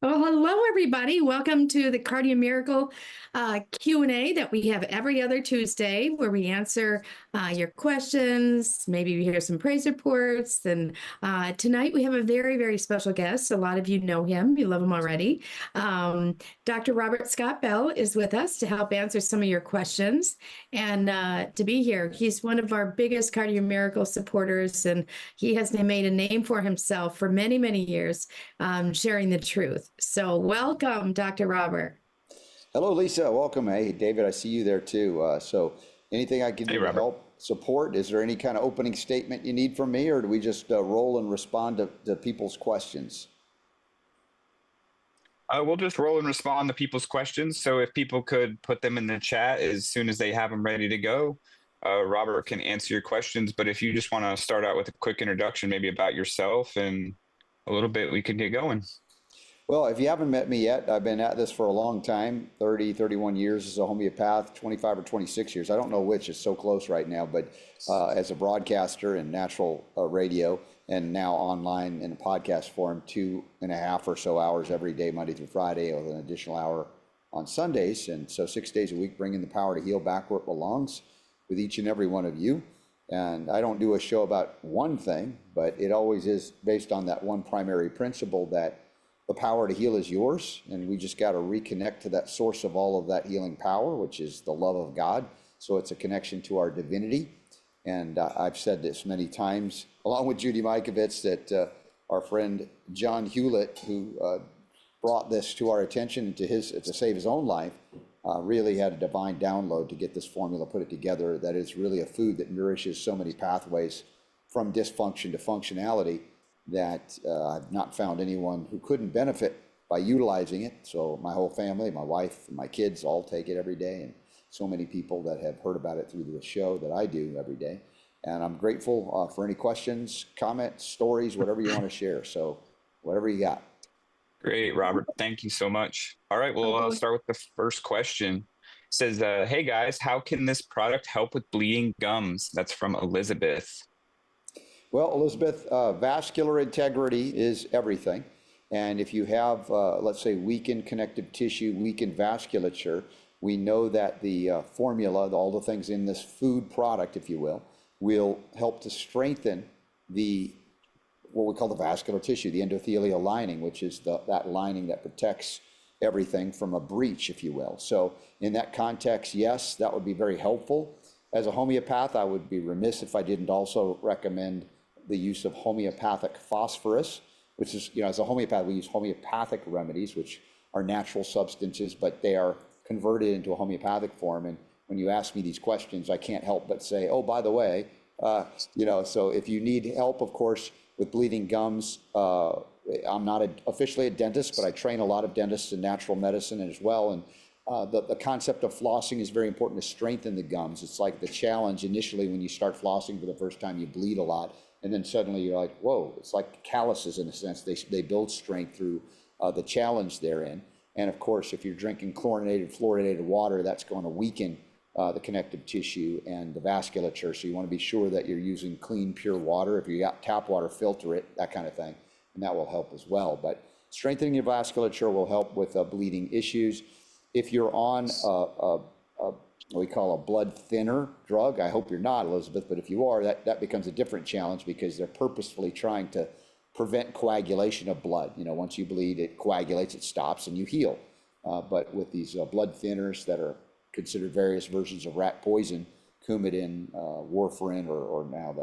Well, hello, everybody. Welcome to the Cardio Miracle Q&A that we have every other Tuesday, where we answer your questions. Maybe we hear some praise reports. And tonight we have a very, very special guest. A lot of you know him. You love him already. Dr. Robert Scott Bell is with us to help answer some of your questions and to be here. He's one of our biggest Cardio Miracle supporters, and he has made a name for himself for many, many years, sharing the truth. So welcome, Dr. Robert. Hello, Lisa. Welcome. Hey, David, I see you there too. So anything I can do to help support? Is there any kind of opening statement you need from me, or do we just roll and respond to people's questions? We'll just roll and respond to people's questions. So if people could put them in the chat as soon as they have them ready to go, Robert can answer your questions. But if you just want to start out with a quick introduction, maybe about yourself and a little bit, we could get going. Well, if you haven't met me yet, I've been at this for a long time, 30, 31 years as a homeopath, 25 or 26 years. I don't know which, is so close right now, but as a broadcaster in natural radio and now online in a podcast form, 2.5 or so hours every day, Monday through Friday, with an additional hour on Sundays. And so 6 days a week, bringing the power to heal back where it belongs with each and every one of you. And I don't do a show about one thing, but it always is based on that one primary principle that the power to heal is yours, and we just got to reconnect to that source of all of that healing power, which is the love of God. So it's a connection to our divinity. And I've said this many times, along with Judy Mikovits, that our friend John Hewlett, who brought this to our attention to save his own life, really had a divine download to get this formula, put it together, that is really a food that nourishes so many pathways from dysfunction to functionality, that I've not found anyone who couldn't benefit by utilizing it. So my whole family, my wife, and my kids all take it every day, and so many people that have heard about it through the show that I do every day. And I'm grateful for any questions, comments, stories, whatever you want to share. So whatever you got. Great, Robert. Thank you so much. All right, well, I'll start with the first question. It says, hey guys, how can this product help with bleeding gums? That's from Elizabeth. Well, Elizabeth, vascular integrity is everything. And if you have, let's say, weakened connective tissue, weakened vasculature, we know that the formula, all the things in this food product, if you will help to strengthen what we call the vascular tissue, the endothelial lining, which is that lining that protects everything from a breach, if you will. So in that context, yes, that would be very helpful. As a homeopath, I would be remiss if I didn't also recommend the use of homeopathic phosphorus, which is, as a homeopath, we use homeopathic remedies, which are natural substances, but they are converted into a homeopathic form. And when you ask me these questions, I can't help but say, oh, by the way, so if you need help, of course, with bleeding gums, I'm not officially a dentist, but I train a lot of dentists in natural medicine as well. And the concept of flossing is very important to strengthen the gums. It's like the challenge initially when you start flossing for the first time, you bleed a lot. And then suddenly you're like, whoa, it's like calluses in a sense. They build strength through the challenge therein. And of course, if you're drinking chlorinated, fluoridated water, that's going to weaken the connective tissue and the vasculature. So you want to be sure that you're using clean, pure water. If you got tap water, filter it, that kind of thing. And that will help as well. But strengthening your vasculature will help with bleeding issues. If you're on what we call a blood thinner drug, I hope you're not, Elizabeth, but if you are, that becomes a different challenge, because they're purposefully trying to prevent coagulation of blood. Once you bleed, it coagulates, it stops, and you heal. But with these blood thinners that are considered various versions of rat poison, Coumadin, warfarin, or now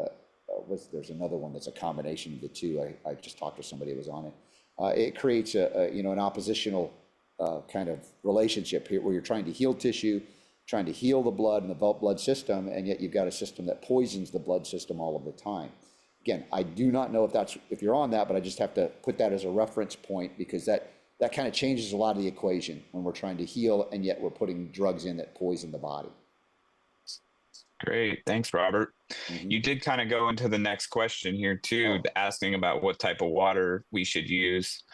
there's another one that's a combination of the two. I just talked to somebody who was on it. It creates an oppositional kind of relationship here, where you're trying to heal tissue, trying to heal the blood and the blood system, and yet you've got a system that poisons the blood system all of the time. Again, I do not know if you're on that, but I just have to put that as a reference point, because that kind of changes a lot of the equation when we're trying to heal, and yet we're putting drugs in that poison the body. Great. Thanks, Robert. Mm-hmm. You did kind of go into the next question here too, asking about what type of water we should use.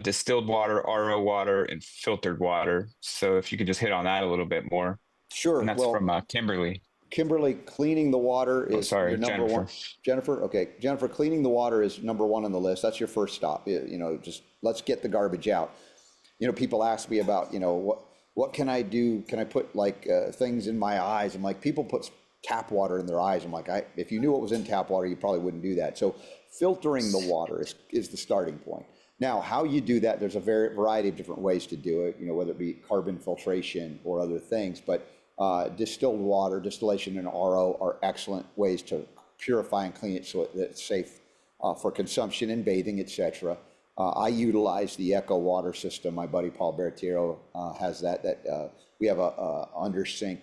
Distilled water, RO water, and filtered water. So if you could just hit on that a little bit more. Sure. And that's from Kimberly. Kimberly, cleaning the water is sorry, your number Jennifer. one. Jennifer, okay. Jennifer, cleaning the water is number one on the list. That's your first stop. Just let's get the garbage out. People ask me about, what can I do? Can I put like things in my eyes? I'm like, people put tap water in their eyes. I'm like, if you knew what was in tap water, you probably wouldn't do that. So filtering the water is the starting point. Now, how you do that, there's a variety of different ways to do it, whether it be carbon filtration or other things, but distilled water, distillation and RO are excellent ways to purify and clean it so that it's safe for consumption and bathing, etc. I utilize the Echo water system. My buddy Paul Bertiero has that. We have a under sink,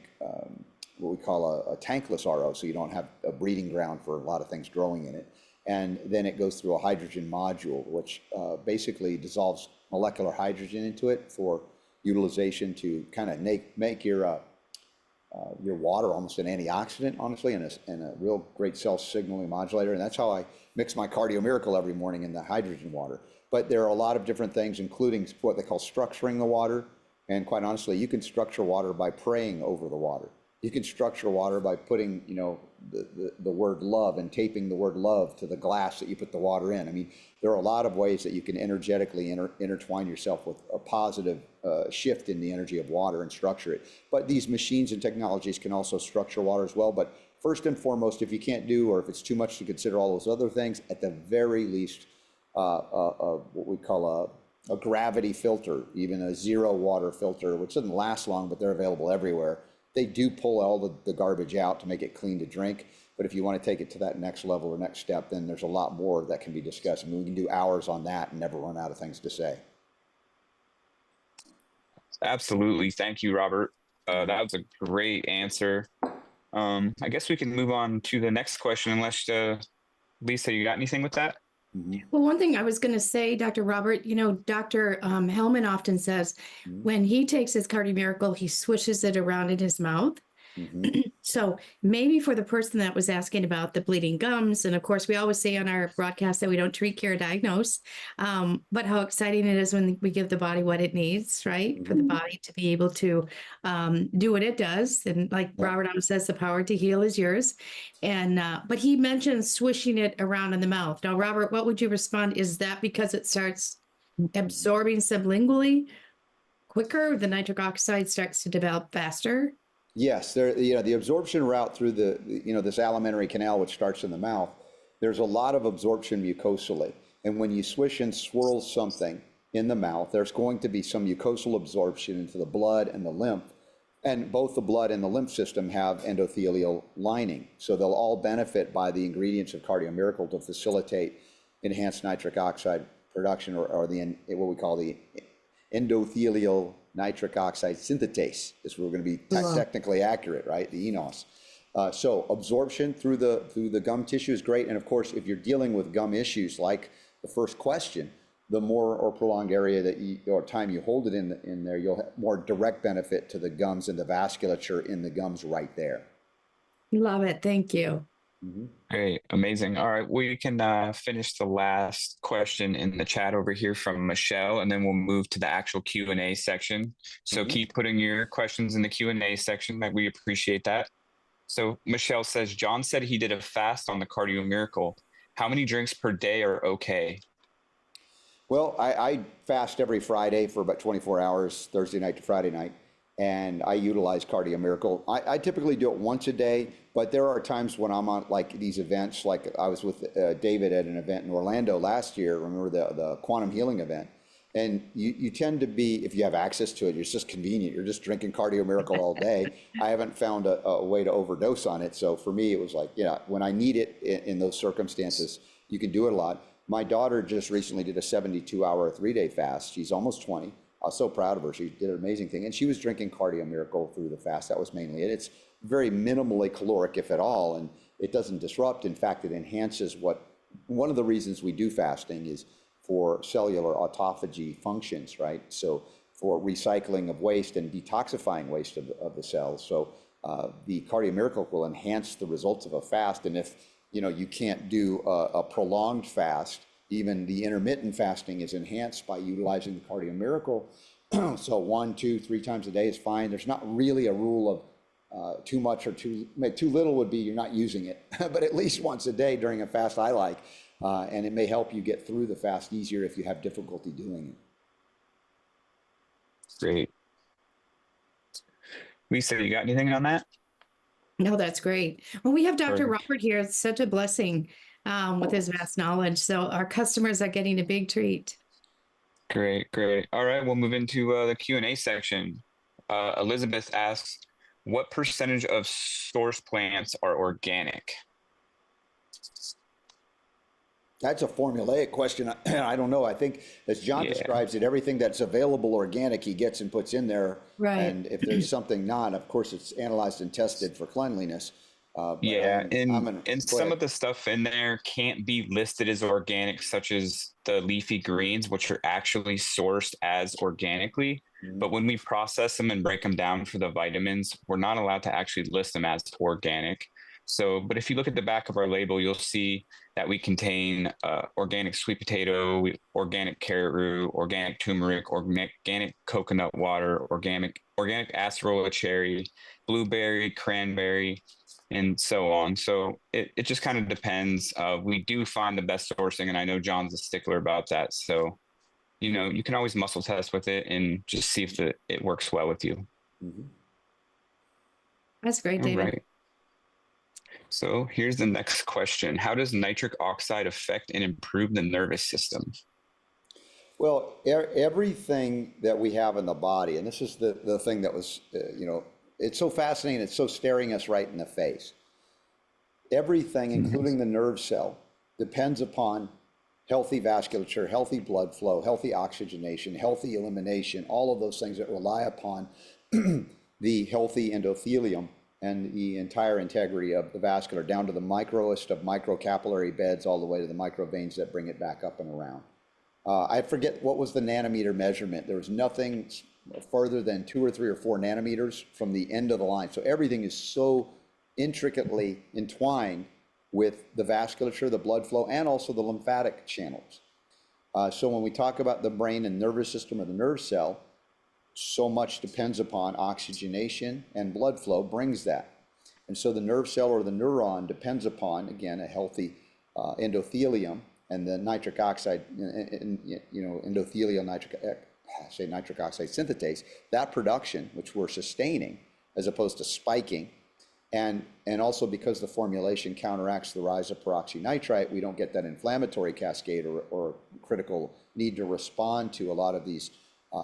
what we call a tankless RO, so you don't have a breeding ground for a lot of things growing in it. And then it goes through a hydrogen module, which basically dissolves molecular hydrogen into it for utilization to kind of make your water almost an antioxidant, honestly, and a real great cell signaling modulator. And that's how I mix my Cardio Miracle every morning in the hydrogen water. But there are a lot of different things, including what they call structuring the water. And quite honestly, you can structure water by praying over the water. You can structure water by putting, the word love and taping the word love to the glass that you put the water in. I mean, there are a lot of ways that you can energetically intertwine yourself with a positive shift in the energy of water and structure it. But these machines and technologies can also structure water as well. But first and foremost, if you can't do, or if it's too much to consider all those other things, at the very least, what we call a gravity filter, even a zero water filter, which doesn't last long, but they're available everywhere. They do pull all the garbage out to make it clean to drink. But if you want to take it to that next level or next step, then there's a lot more that can be discussed. I mean, we can do hours on that and never run out of things to say. Absolutely. Thank you, Robert. That was a great answer. I guess we can move on to the next question, unless Lisa, you got anything with that? Well, one thing I was going to say, Dr. Robert, Dr. Hellman often says when he takes his Cardio Miracle, he swishes it around in his mouth. So maybe for the person that was asking about the bleeding gums, and of course, we always say on our broadcast that we don't treat, cure, diagnose, but how exciting it is when we give the body what it needs, right? For the body to be able to do what it does. And like Robert says, the power to heal is yours. And but he mentioned swishing it around in the mouth. Now, Robert, what would you respond? Is that because it starts absorbing sublingually quicker? The nitric oxide starts to develop faster? Yes, the absorption route through this alimentary canal, which starts in the mouth, there's a lot of absorption mucosally. And when you swish and swirl something in the mouth, there's going to be some mucosal absorption into the blood and the lymph. And both the blood and the lymph system have endothelial lining. So they'll all benefit by the ingredients of Cardio Miracle to facilitate enhanced nitric oxide production, or what we call the endothelial nitric oxide synthetase, is we're going to be technically accurate, right? The eNOS. So absorption through the gum tissue is great. And of course, if you're dealing with gum issues like the first question, the more or prolonged area or time you hold it in there, you'll have more direct benefit to the gums and the vasculature in the gums right there. Love it. Thank you. Great. Amazing. All right. We can finish the last question in the chat over here from Michelle, and then we'll move to the actual Q&A section. So keep putting your questions in the Q&A section. We appreciate that. So Michelle says, John said he did a fast on the Cardio Miracle. How many drinks per day are okay? Well, I fast every Friday for about 24 hours, Thursday night to Friday night, and I utilize Cardio Miracle. I typically do it once a day, but there are times when I'm on like these events, like I was with David at an event in Orlando last year, remember the quantum healing event, and you tend to be, if you have access to it, it's just convenient. You're just drinking Cardio Miracle all day. I haven't found a way to overdose on it. So for me, it was like, when I need it in those circumstances, you can do it a lot. My daughter just recently did a 72-hour, 3-day fast. She's almost 20. I was so proud of her. She did an amazing thing. And she was drinking Cardio Miracle through the fast. That was mainly it. It's very minimally caloric, if at all, and it doesn't disrupt. In fact, it enhances one of the reasons we do fasting is for cellular autophagy functions, right? So for recycling of waste and detoxifying waste of the cells. So the Cardio Miracle will enhance the results of a fast. And if you can't do a prolonged fast, even the intermittent fasting is enhanced by utilizing the Cardio Miracle. So 1, 2, 3 times a day is fine. There's not really a rule of Too much or too little would be you're not using it, but at least once a day during a fast I like, and it may help you get through the fast easier if you have difficulty doing it. Great. Lisa, you got anything on that? No, that's great. Well, we have Dr. Perfect. Robert here. It's such a blessing with his vast knowledge. So our customers are getting a big treat. Great, great. All right, we'll move into the Q&A section. Elizabeth asks, what percentage of source plants are organic? That's a formulaic question. I don't know. I think, as John describes it, everything that's available organic he gets and puts in there. Right. And if there's something not, of course, it's analyzed and tested for cleanliness. Yeah, and some of the stuff in there can't be listed as organic, such as the leafy greens, which are actually sourced as organically. But when we process them and break them down for the vitamins, we're not allowed to actually list them as organic. So, but if you look at the back of our label, you'll see that we contain organic sweet potato, organic carrot root, organic turmeric, organic coconut water, organic acerola cherry, blueberry, cranberry, and so on. So it just kind of depends. We do find the best sourcing, and I know John's a stickler about that. So, you can always muscle test with it and just see if it works well with you. That's great, David. All right. So here's the next question. How does nitric oxide affect and improve the nervous system? Well, everything that we have in the body, and this is the thing that was, it's so fascinating, it's so staring us right in the face. Everything, including the nerve cell, depends upon healthy vasculature, healthy blood flow, healthy oxygenation, healthy elimination, all of those things that rely upon the healthy endothelium and the entire integrity of the vascular, down to the microest of microcapillary beds, all the way to the microveins that bring it back up and around. I forget what was the nanometer measurement. There was nothing further than 2 or 3 or 4 nanometers from the end of the line. So everything is so intricately entwined with the vasculature, the blood flow, and also the lymphatic channels. So when we talk about the brain and nervous system or the nerve cell, so much depends upon oxygenation, and blood flow brings that. And so the nerve cell or the neuron depends upon, again, a healthy endothelium and the nitric oxide, endothelial nitric oxide synthetase, that production, which we're sustaining as opposed to spiking. And also because the formulation counteracts the rise of peroxynitrite, we don't get that inflammatory cascade or critical need to respond to a lot of these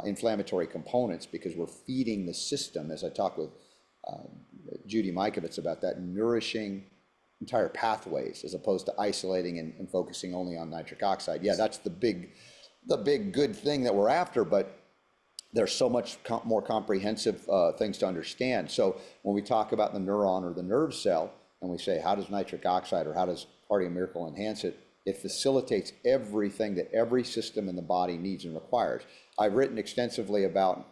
inflammatory components, because we're feeding the system, as I talked with Judy Mikovits about that, nourishing entire pathways as opposed to isolating and focusing only on nitric oxide. Yeah, that's the big good thing that we're after, but there's so much more comprehensive things to understand. So when we talk about the neuron or the nerve cell, and we say, how does nitric oxide or how does Cardio Miracle enhance it? It facilitates everything that every system in the body needs and requires. I've written extensively about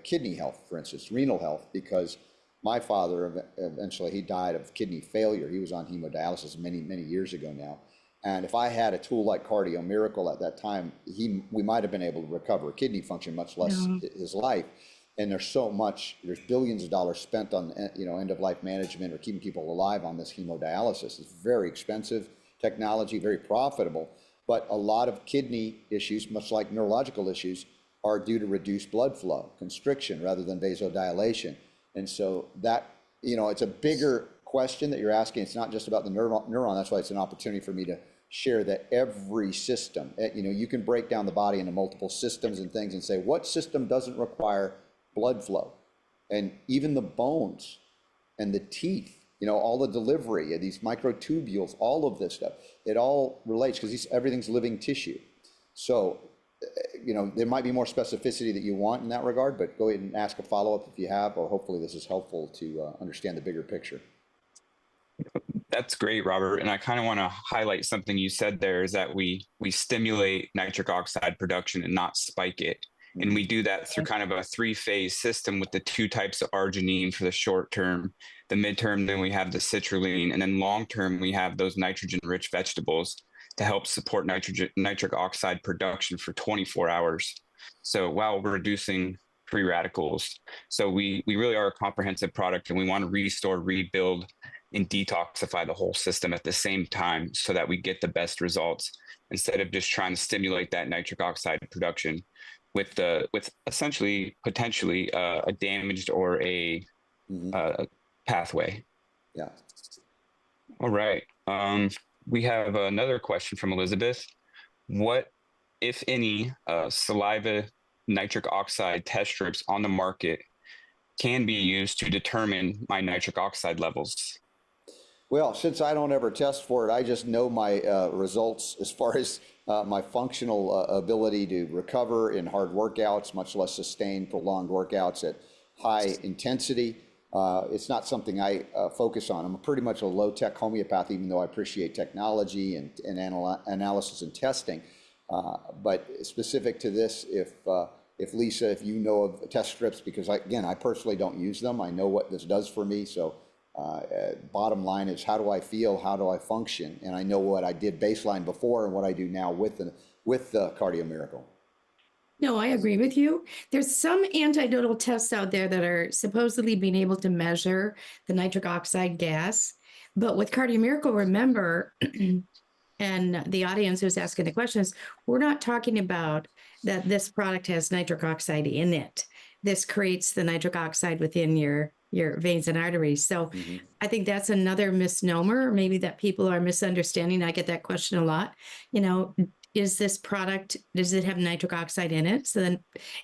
kidney health, for instance, renal health, because my father, eventually he died of kidney failure. He was on hemodialysis many, many years ago now. And if I had a tool like Cardio Miracle at that time, we might have been able to recover kidney function, much less his life. And there's billions of dollars spent on end of life management or keeping people alive on this hemodialysis. It's very expensive technology, very profitable, but a lot of kidney issues, much like neurological issues, are due to reduced blood flow, constriction rather than vasodilation. And so that, it's a bigger question that you're asking. It's not just about the neuron. That's why it's an opportunity for me to share that every system, you can break down the body into multiple systems and things and say, what system doesn't require blood flow? And even the bones and the teeth, all the delivery of these microtubules, all of this stuff, it all relates because everything's living tissue. So, there might be more specificity that you want in that regard, but go ahead and ask a follow-up if you have, or hopefully this is helpful to understand the bigger picture. That's great, Robert. And I kind of want to highlight something you said there, is that we stimulate nitric oxide production and not spike it. And we do that through kind of a 3-phase system with the 2 types of arginine for the short term, the midterm, then we have the citrulline, and then long term, we have those nitrogen-rich vegetables to help support nitric oxide production for 24 hours. So while we're reducing free radicals. So we really are a comprehensive product, and we want to restore, rebuild, and detoxify the whole system at the same time so that we get the best results instead of just trying to stimulate that nitric oxide production with essentially potentially a damaged or a pathway. Yeah. All right. We have another question from Elizabeth. What, if any, saliva nitric oxide test strips on the market can be used to determine my nitric oxide levels? Well, since I don't ever test for it, I just know my results as far as my functional ability to recover in hard workouts, much less sustain prolonged workouts at high intensity. It's not something I focus on. I'm pretty much a low-tech homeopath, even though I appreciate technology and analysis and testing. But specific to this, if Lisa, if you know of test strips, because I personally don't use them. I know what this does for me. So bottom line is, how do I feel? How do I function? And I know what I did baseline before and what I do now with the Cardio Miracle. No, I agree with you. There's some antidotal tests out there that are supposedly being able to measure the nitric oxide gas. But with Cardio Miracle, remember, and the audience who's asking the questions, we're not talking about that this product has nitric oxide in it. This creates the nitric oxide within your veins and arteries. So I think that's another misnomer, maybe that people are misunderstanding. I get that question a lot. Is this product, does it have nitric oxide in it? So then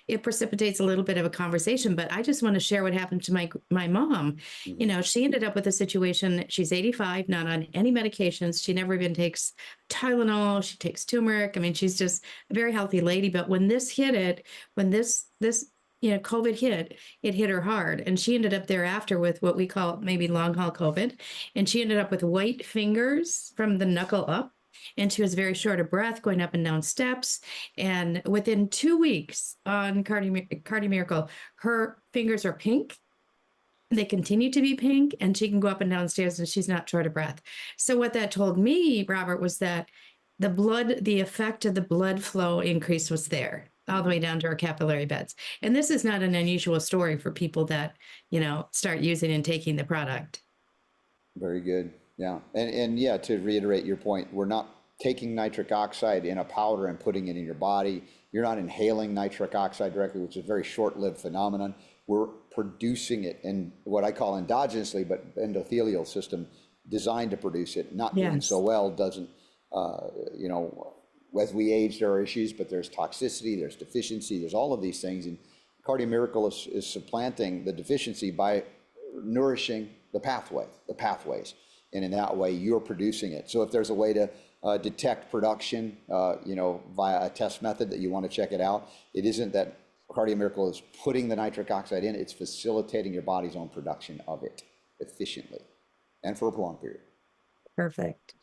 it precipitates a little bit of a conversation, but I just want to share what happened to my mom. She ended up with a situation. She's 85, not on any medications. She never even takes Tylenol. She takes turmeric. I mean, she's just a very healthy lady. But when this COVID hit, it hit her hard. And she ended up thereafter with what we call maybe long haul COVID. And she ended up with white fingers from the knuckle up. And she was very short of breath going up and down steps. And within 2 weeks on Cardio Miracle, her fingers are pink. They continue to be pink, and she can go up and down stairs and she's not short of breath. So what that told me, Robert, was that the effect of the blood flow increase was there all the way down to our capillary beds. And this is not an unusual story for people that, start using and taking the product. Very good. Yeah. And yeah, to reiterate your point, we're not taking nitric oxide in a powder and putting it in your body. You're not inhaling nitric oxide directly, which is a very short-lived phenomenon. We're producing it in what I call endogenously, but endothelial system designed to produce it. Not doing so well doesn't, as we age, there are issues, but there's toxicity, there's deficiency, there's all of these things. And Cardio Miracle is supplanting the deficiency by nourishing the pathways. And in that way, you're producing it. So if there's a way to detect production, via a test method that you want to check it out, it isn't that Cardio Miracle is putting the nitric oxide in, it's facilitating your body's own production of it efficiently and for a prolonged period. Perfect.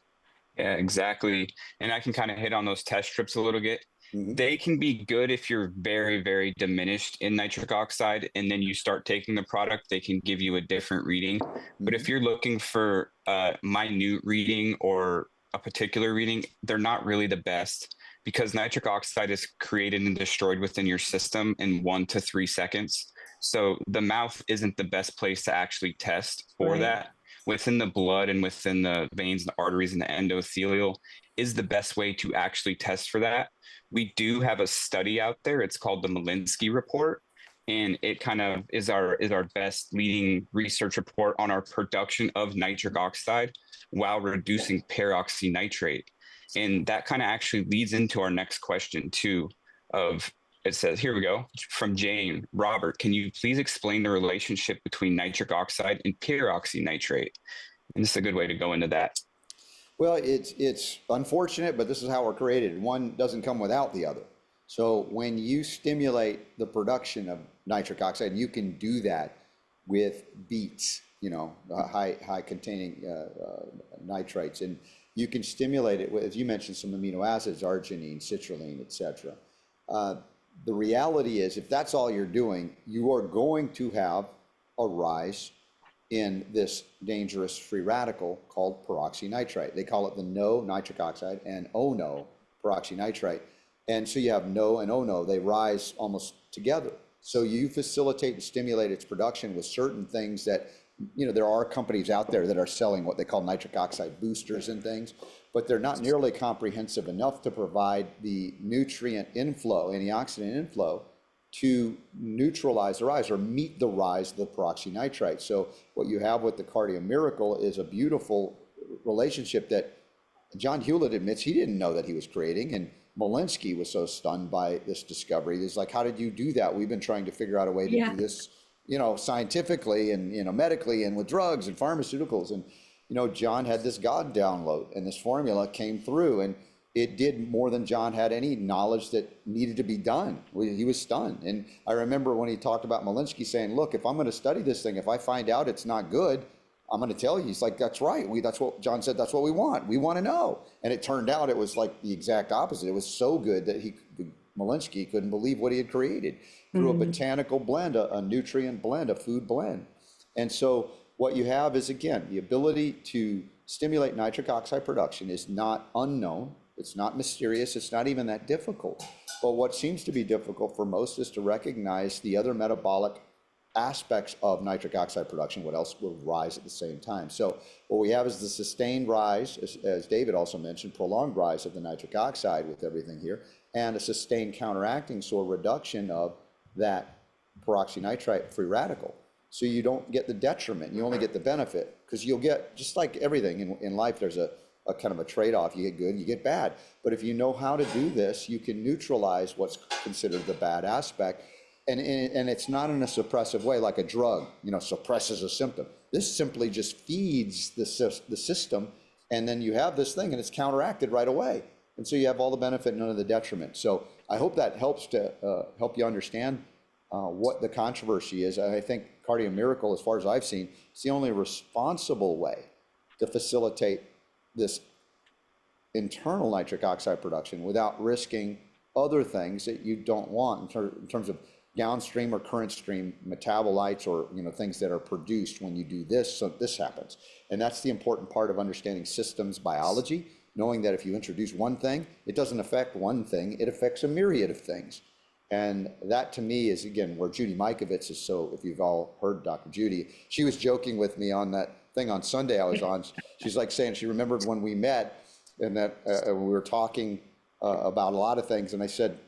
Yeah, exactly. And I can kind of hit on those test strips a little bit. They can be good if you're very, very diminished in nitric oxide, and then you start taking the product, they can give you a different reading. But if you're looking for a minute reading or a particular reading, they're not really the best, because nitric oxide is created and destroyed within your system in 1 to 3 seconds. So the mouth isn't the best place to actually test for that. Within the blood and within the veins and the arteries and the endothelial is the best way to actually test for that. We do have a study out there. It's called the Malinsky report. And it kind of is our best leading research report on our production of nitric oxide while reducing peroxy nitrate. And that kind of actually leads into our next question too, it says, here we go, from Jane. Robert, can you please explain the relationship between nitric oxide and peroxy nitrate? And this is a good way to go into that. Well, it's unfortunate, but this is how we're created. One doesn't come without the other. So when you stimulate the production of nitric oxide, you can do that with beets, high containing nitrites, and you can stimulate it with, as you mentioned, some amino acids, arginine, citrulline, etc. The reality is, if that's all you're doing, you are going to have a rise in this dangerous free radical called peroxy nitrite. They call it the NO nitric oxide and ONO peroxy nitrite. And so you have NO and ONO, they rise almost together. So you facilitate and stimulate its production with certain things that, there are companies out there that are selling what they call nitric oxide boosters and things, but they're not nearly comprehensive enough to provide the nutrient inflow, antioxidant inflow, to neutralize the rise or meet the rise of the peroxynitrite. So what you have with the Cardio Miracle is a beautiful relationship that John Hewlett admits he didn't know that he was creating, and Malinsky was so stunned by this discovery. He's like, how did you do that? We've been trying to figure out a way to do this, scientifically and, medically and with drugs and pharmaceuticals. And, John had this God download, and this formula came through, and it did more than John had any knowledge that needed to be done. He was stunned. And I remember when he talked about Malinsky saying, look, if I'm going to study this thing, if I find out it's not good, I'm going to tell you. He's like, that's right. That's what John said. That's what we want. We want to know. And it turned out it was like the exact opposite. It was so good that Malinsky couldn't believe what he had created through a botanical blend, a nutrient blend, a food blend. And so what you have is, again, the ability to stimulate nitric oxide production is not unknown. It's not mysterious. It's not even that difficult. But what seems to be difficult for most is to recognize the other metabolic aspects of nitric oxide production, what else will rise at the same time. So what we have is the sustained rise, as David also mentioned, prolonged rise of the nitric oxide with everything here, and a sustained counteracting, so a reduction of that peroxynitrite free radical. So you don't get the detriment, you only get the benefit, because you'll get, just like everything in life, there's a kind of a trade-off. You get good, you get bad. But if you know how to do this, you can neutralize what's considered the bad aspect. And it's not in a suppressive way, like a drug, suppresses a symptom. This simply just feeds the system, and then you have this thing, and it's counteracted right away. And so you have all the benefit, none of the detriment. So I hope that helps to help you understand what the controversy is. And I think Cardio Miracle, as far as I've seen, is the only responsible way to facilitate this internal nitric oxide production without risking other things that you don't want in terms of downstream or current stream metabolites or things that are produced when you do this, so this happens. And that's the important part of understanding systems biology, knowing that if you introduce one thing, it doesn't affect one thing, it affects a myriad of things. And that to me is, again, where Judy Mikovits is. So if you've all heard Dr. Judy, she was joking with me on that thing on Sunday I was on. She's like saying she remembered when we met and that we were talking about a lot of things. And I said,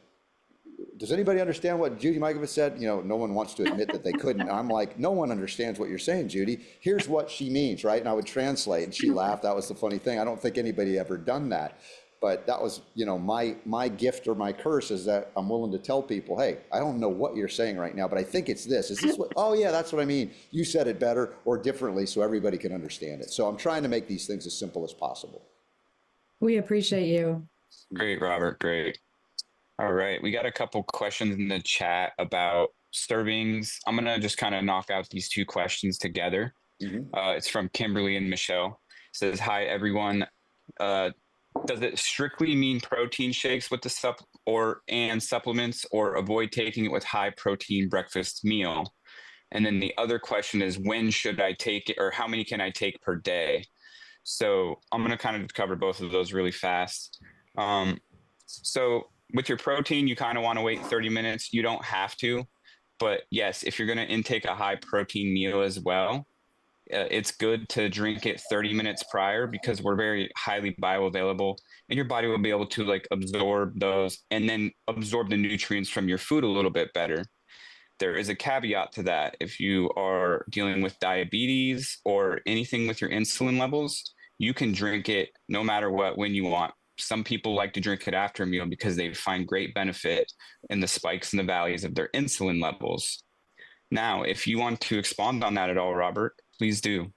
does anybody understand what Judy Mikovits said? No one wants to admit that they couldn't. I'm like, no one understands what you're saying, Judy. Here's what she means, right? And I would translate, and she laughed. That was the funny thing. I don't think anybody ever done that. But that was, my gift or my curse is that I'm willing to tell people, hey, I don't know what you're saying right now, but I think it's this. Is this what? Oh, yeah, that's what I mean. You said it better or differently so everybody can understand it. So I'm trying to make these things as simple as possible. We appreciate you. Great, Robert. Great. All right. We got a couple questions in the chat about servings. I'm going to just kind of knock out these two questions together. It's from Kimberly and Michelle. It says, hi, everyone. Does it strictly mean protein shakes with the and supplements, or avoid taking it with high protein breakfast meal? And then the other question is, when should I take it, or how many can I take per day? So I'm going to kind of cover both of those really fast. So with your protein, you kind of want to wait 30 minutes. You don't have to, but yes, if you're going to intake a high protein meal as well, it's good to drink it 30 minutes prior, because we're very highly bioavailable and your body will be able to absorb those and then absorb the nutrients from your food a little bit better. There is a caveat to that. If you are dealing with diabetes or anything with your insulin levels, you can drink it no matter what, when you want. Some people like to drink it after a meal because they find great benefit in the spikes and the valleys of their insulin levels. Now, if you want to expand on that at all, Robert, please do.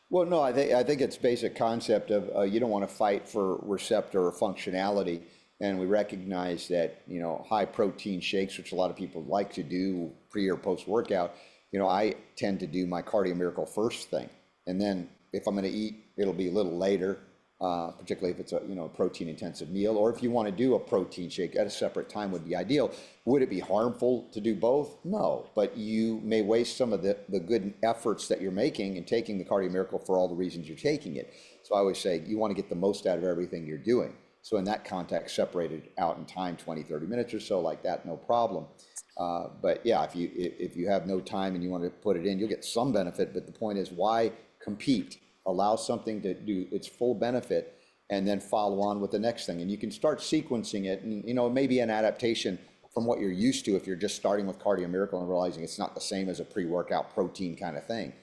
Well, no, I think it's basic concept of you don't want to fight for receptor or functionality. And we recognize that, high protein shakes, which a lot of people like to do pre or post workout, I tend to do my Cardio Miracle first thing. And then if I'm going to eat, it'll be a little later, particularly if it's a protein intensive meal, or if you want to do a protein shake at a separate time would be ideal. Would it be harmful to do both? No, but you may waste some of the good efforts that you're making and taking the Cardio Miracle for all the reasons you're taking it. So I always say you want to get the most out of everything you're doing. So in that context, separated out in time, 20, 30 minutes or so like that, no problem. But yeah, if you have no time and you want to put it in, you'll get some benefit. But the point is, why compete? Allow something to do its full benefit and then follow on with the next thing. And you can start sequencing it. And, you know, maybe an adaptation from what you're used to if you're just starting with Cardio Miracle and realizing it's not the same as a pre-workout protein kind of thing.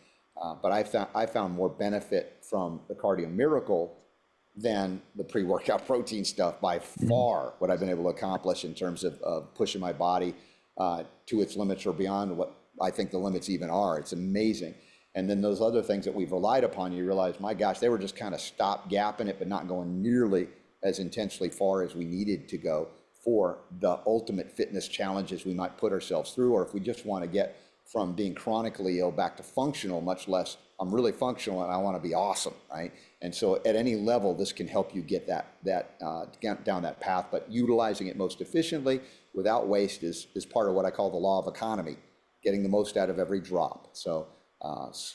But I found more benefit from the Cardio Miracle than the pre-workout protein stuff by far, what I've been able to accomplish in terms of pushing my body to its limits or beyond what I think the limits even are. It's amazing. And then those other things that we've relied upon, you realize, my gosh, they were just kind of stop-gapping it, but not going nearly as intensely far as we needed to go for the ultimate fitness challenges we might put ourselves through, or if we just want to get from being chronically ill back to functional, much less I'm really functional and I want to be awesome, right? And so at any level, this can help you get down that path, but utilizing it most efficiently without waste is part of what I call the law of economy, getting the most out of every drop. So,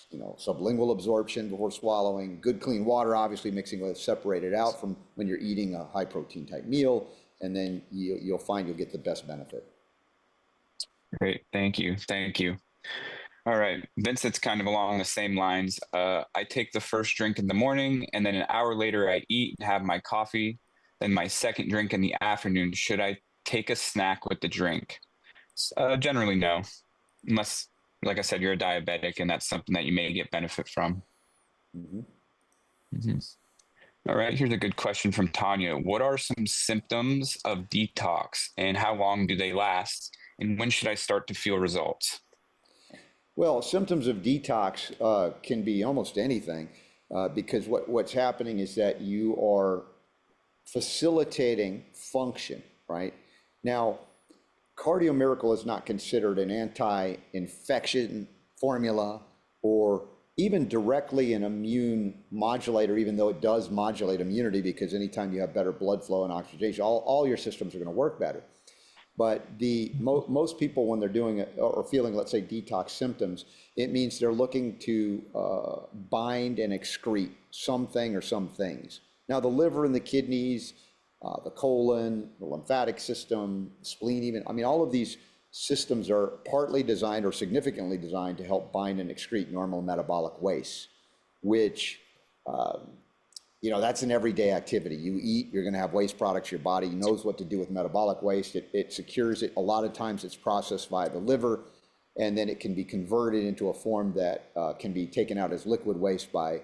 you know, sublingual absorption before swallowing, good clean water, obviously mixing with it, separate it out from when you're eating a high protein type meal, and then you'll find you'll get the best benefit. Great. Thank you. Thank you. All right. Vince, it's kind of along the same lines. I take the first drink in the morning, and then an hour later I eat and have my coffee, then my second drink in the afternoon. Should I take a snack with the drink? Generally, no. Unless, like I said, you're a diabetic and that's something that you may get benefit from. All right. Here's a good question from Tanya. What are some symptoms of detox and how long do they last? And when should I start to feel results? Well, symptoms of detox can be almost anything because what's happening is that you are facilitating function, right? Now, Cardio Miracle is not considered an anti-infection formula or even directly an immune modulator, even though it does modulate immunity, because anytime you have better blood flow and oxygenation, all your systems are going to work better. But most people, when they're doing it or feeling, let's say, detox symptoms, it means they're looking to bind and excrete something or some things. Now, the liver and the kidneys, the colon, the lymphatic system, spleen even, I mean, all of these systems are partly designed or significantly designed to help bind and excrete normal metabolic waste, which, you know, that's an everyday activity. You eat, you're going to have waste products. Your body knows what to do with metabolic waste. It secures it. A lot of times it's processed via the liver, and then it can be converted into a form that can be taken out as liquid waste by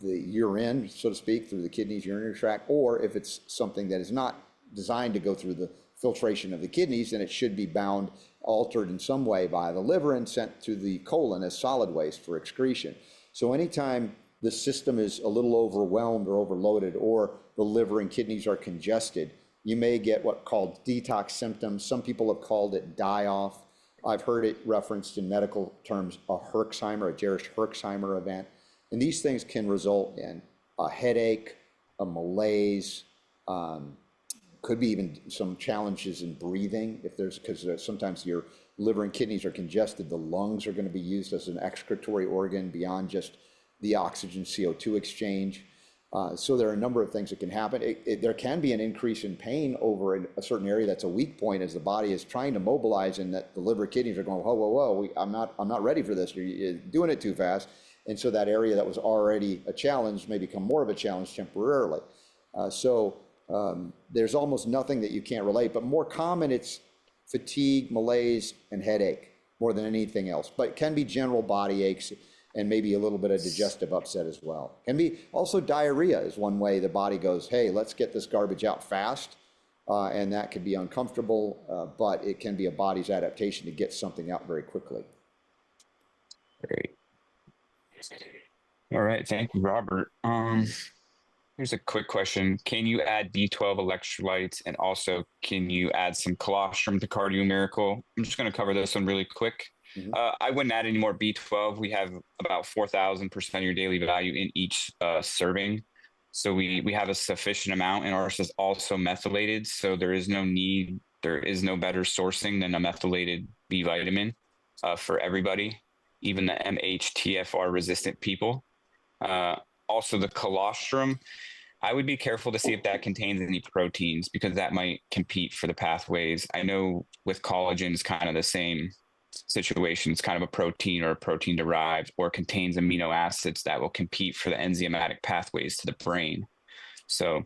the urine, so to speak, through the kidneys, urinary tract, or if it's something that is not designed to go through the filtration of the kidneys, then it should be bound, altered in some way by the liver and sent to the colon as solid waste for excretion. So anytime the system is a little overwhelmed or overloaded, or the liver and kidneys are congested, you may get what called detox symptoms. Some people have called it die-off. I've heard it referenced in medical terms, a Jerisch-Herxheimer event. And these things can result in a headache, a malaise, could be even some challenges in breathing because sometimes your liver and kidneys are congested. The lungs are going to be used as an excretory organ beyond just the oxygen CO2 exchange. So there are a number of things that can happen. There can be an increase in pain over a certain area that's a weak point as the body is trying to mobilize, and that the liver kidneys are going, whoa, I'm not ready for this. You're doing it too fast. And so that area that was already a challenge may become more of a challenge temporarily. There's almost nothing that you can't relate, but more common, it's fatigue, malaise, and headache more than anything else. But it can be general body aches and maybe a little bit of digestive upset as well. Can be also diarrhea is one way the body goes, hey, let's get this garbage out fast. And that could be uncomfortable, but it can be a body's adaptation to get something out very quickly. Great. All right. Thank you, Robert. Here's a quick question. Can you add B12 electrolytes, and also can you add some colostrum to Cardio Miracle? I'm just going to cover this one really quick. I wouldn't add any more B12. We have about 4,000% of your daily value in each serving. So we have a sufficient amount, and ours is also methylated. So there is no better sourcing than a methylated B vitamin for everybody, even the MHTFR resistant people. Also the colostrum, I would be careful to see if that contains any proteins, because that might compete for the pathways. I know with collagen, it's kind of the same situation. It's kind of a protein or a protein derived, or contains amino acids that will compete for the enzymatic pathways to the brain. So,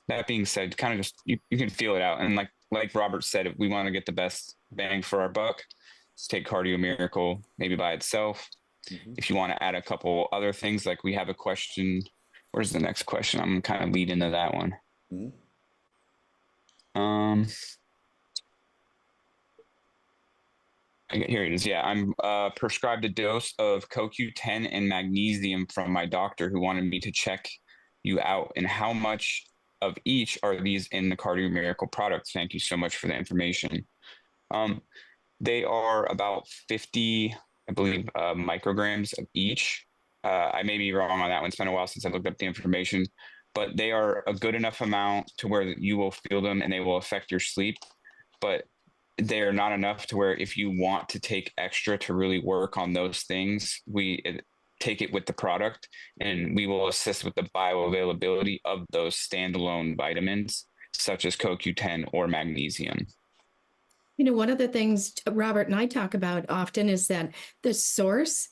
that being said, kind of just, you can feel it out. And like Robert said, if we want to get the best bang for our buck, let's take Cardio Miracle maybe by itself. Mm-hmm. If you want to add a couple other things, like we have a question. Where's the next question? I'm kind of lead into that one. Mm-hmm. Here it is. Yeah, I'm prescribed a dose of CoQ10 and magnesium from my doctor, who wanted me to check you out. And how much of each are these in the Cardio Miracle products? Thank you so much for the information. They are about 50, I believe, micrograms of each. I may be wrong on that one. It's been a while since I looked up the information, but they are a good enough amount to where you will feel them and they will affect your sleep. But they are not enough to where if you want to take extra to really work on those things, we take it with the product, and we will assist with the bioavailability of those standalone vitamins, such as CoQ10 or magnesium. One of the things Robert and I talk about often is that the source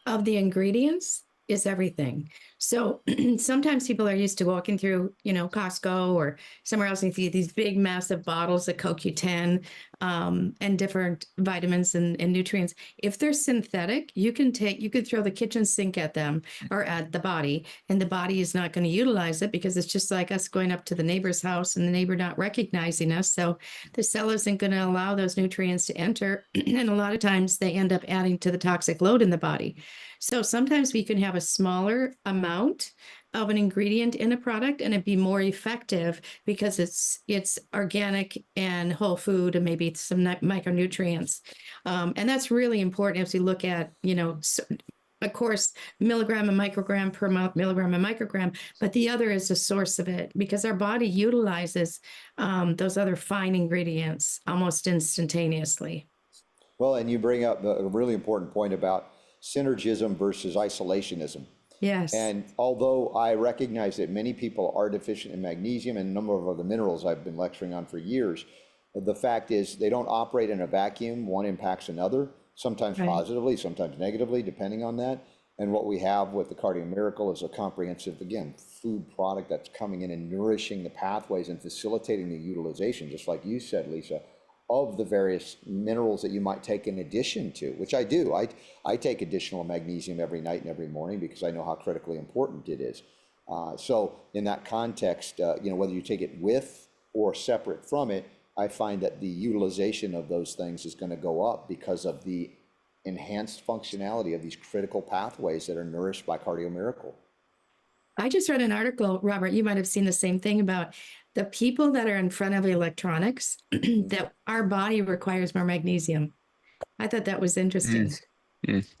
of the ingredients is everything. So sometimes people are used to walking through, Costco or somewhere else and see these big, massive bottles of CoQ10 and different vitamins and nutrients. If they're synthetic, you could throw the kitchen sink at them or at the body, and the body is not going to utilize it, because it's just like us going up to the neighbor's house and the neighbor not recognizing us. So the cell isn't going to allow those nutrients to enter. And a lot of times they end up adding to the toxic load in the body. So sometimes we can have a smaller amount of an ingredient in a product and it'd be more effective because it's organic and whole food and maybe some micronutrients. And that's really important as we look at, of course, milligram and microgram per milligram and microgram, but the other is the source of it, because our body utilizes those other fine ingredients almost instantaneously. Well, and you bring up a really important point about synergism versus isolationism. Yes. And although I recognize that many people are deficient in magnesium and a number of other minerals I've been lecturing on for years, the fact is they don't operate in a vacuum. One impacts another, sometimes positively, sometimes negatively, depending on that. And what we have with the Cardio Miracle is a comprehensive, again, food product that's coming in and nourishing the pathways and facilitating the utilization, just like you said, Lisa, of the various minerals that you might take in addition to, which I do. I take additional magnesium every night and every morning because I know how critically important it is. So in that context, whether you take it with or separate from it, I find that the utilization of those things is going to go up because of the enhanced functionality of these critical pathways that are nourished by Cardio Miracle. I just read an article, Robert, you might have seen the same thing, about the people that are in front of electronics, that our body requires more magnesium. I thought that was interesting.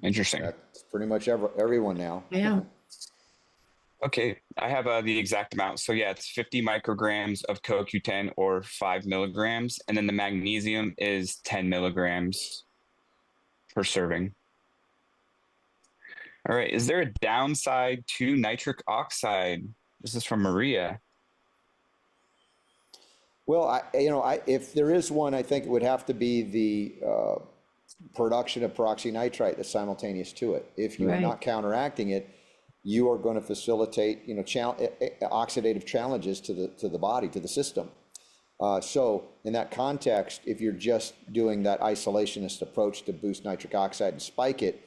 Interesting. That's pretty much everyone now. Yeah. Okay, I have the exact amount. So yeah, it's 50 micrograms of CoQ10 or 5 milligrams. And then the magnesium is 10 milligrams per serving. All right, is there a downside to nitric oxide? This is from Maria. Well, if there is one, I think it would have to be the production of peroxy nitrite that's simultaneous to it. If you're not counteracting it, you are going to facilitate, oxidative challenges to the body, to the system. So in that context, if you're just doing that isolationist approach to boost nitric oxide and spike it,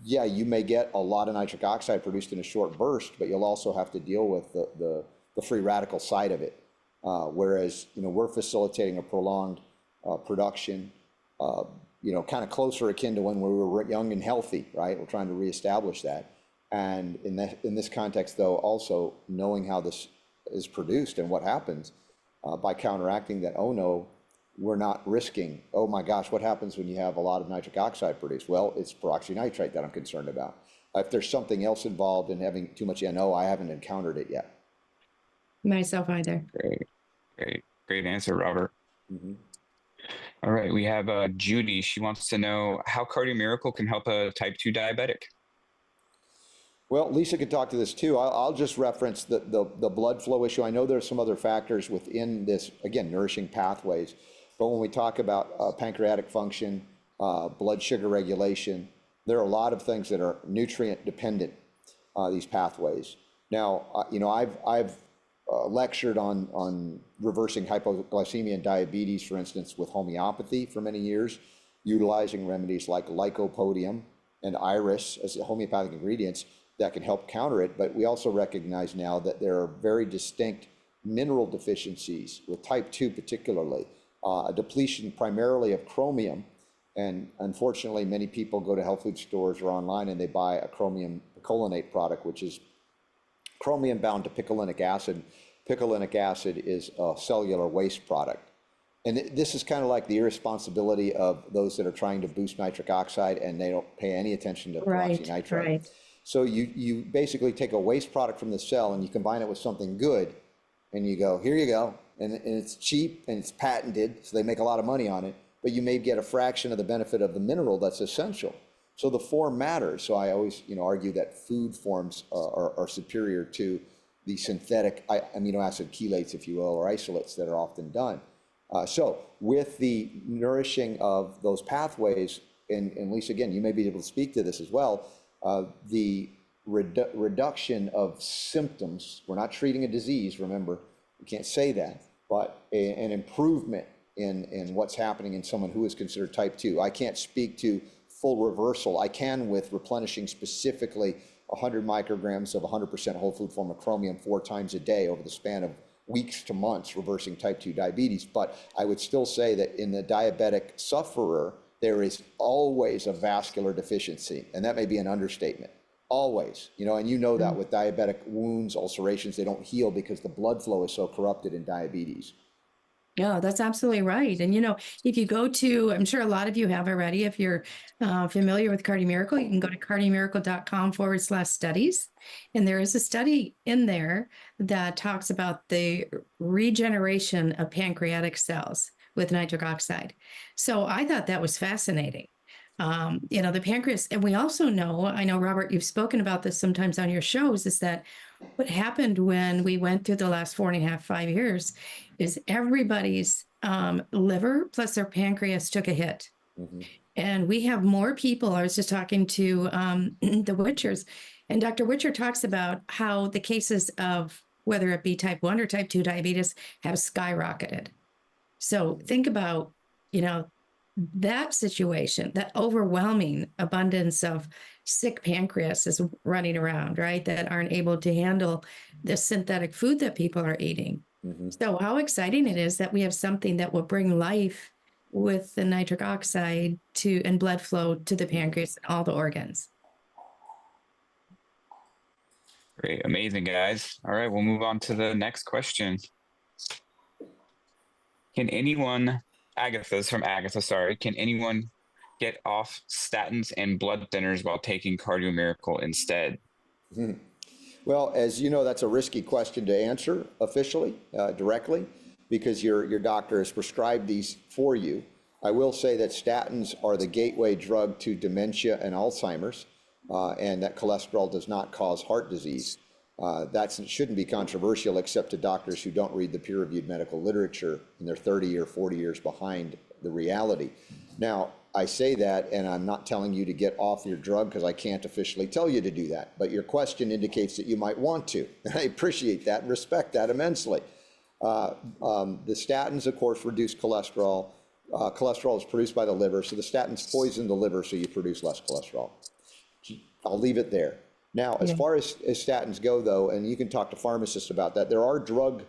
you may get a lot of nitric oxide produced in a short burst, but you'll also have to deal with the free radical side of it. Whereas, we're facilitating a prolonged production, kind of closer akin to when we were young and healthy, right? We're trying to reestablish that. And in this context, though, also knowing how this is produced and what happens by counteracting that, oh no, we're not risking, oh my gosh, what happens when you have a lot of nitric oxide produced? Well, it's peroxy nitrite that I'm concerned about. If there's something else involved in having too much NO, I haven't encountered it yet. Myself either. Great answer, Robert. Mm-hmm. All right, we have Judy. She wants to know how Cardio Miracle can help a type 2 diabetic. Well, Lisa could talk to this too. I'll just reference the blood flow issue. I know there's some other factors within this, again, nourishing pathways. But when we talk about pancreatic function, blood sugar regulation, there are a lot of things that are nutrient dependent, these pathways. Now, I've lectured on reversing hypoglycemia and diabetes, for instance, with homeopathy for many years, utilizing remedies like lycopodium and iris as homeopathic ingredients that can help counter it. But we also recognize now that there are very distinct mineral deficiencies with type 2 particularly, a depletion primarily of chromium. And unfortunately, many people go to health food stores or online and they buy a chromium picolinate product, which is chromium bound to picolinic acid. Picolinic acid is a cellular waste product. And this is kind of like the irresponsibility of those that are trying to boost nitric oxide and they don't pay any attention to peroxy nitrite. Right. So you basically take a waste product from the cell and you combine it with something good and you go, here you go. And it's cheap and it's patented, so they make a lot of money on it, but you may get a fraction of the benefit of the mineral that's essential. So the form matters. So I always argue that food forms are superior to the synthetic amino acid chelates, if you will, or isolates that are often done. So with the nourishing of those pathways, and Lisa, again, you may be able to speak to this as well, the reduction of symptoms, we're not treating a disease, remember, we can't say that, but an improvement in what's happening in someone who is considered type 2. I can't speak to full reversal. I can with replenishing specifically 100 micrograms of 100% whole food form of chromium 4 times a day over the span of weeks to months, reversing type 2 diabetes. But I would still say that in the diabetic sufferer, there is always a vascular deficiency, and that may be an understatement. Always, and that with diabetic wounds, ulcerations, they don't heal because the blood flow is so corrupted in diabetes. Yeah, that's absolutely right. And, if you go to, I'm sure a lot of you have already, if you're familiar with Cardio Miracle, you can go to cardiomiracle.com/studies. And there is a study in there that talks about the regeneration of pancreatic cells with nitric oxide. So I thought that was fascinating. The pancreas, and we also know, I know, Robert, you've spoken about this sometimes on your shows, is that what happened when we went through the last 4.5, 5 years is everybody's liver plus their pancreas took a hit. Mm-hmm. And we have more people. I was just talking to the Witchers, and Dr. Witcher talks about how the cases of whether it be type 1 or type 2 diabetes have skyrocketed. So think about, that situation, that overwhelming abundance of sick pancreas is running around, right? That aren't able to handle the synthetic food that people are eating. Mm-hmm. So how exciting it is that we have something that will bring life with the nitric oxide and blood flow to the pancreas and all the organs. Great. Amazing, guys. All right, we'll move on to the next question. Can anyone get off statins and blood thinners while taking Cardio Miracle instead? Mm-hmm. Well, as you know, that's a risky question to answer officially, directly, because your doctor has prescribed these for you. I will say that statins are the gateway drug to dementia and Alzheimer's, and that cholesterol does not cause heart disease. That shouldn't be controversial, except to doctors who don't read the peer-reviewed medical literature and they're 30 or 40 years behind the reality. Now, I say that, and I'm not telling you to get off your drug because I can't officially tell you to do that. But your question indicates that you might want to. And I appreciate that and respect that immensely. The statins, of course, reduce cholesterol. Cholesterol is produced by the liver, so the statins poison the liver, so you produce less cholesterol. I'll leave it there. Now, as far as statins go, though, and you can talk to pharmacists about that, there are drug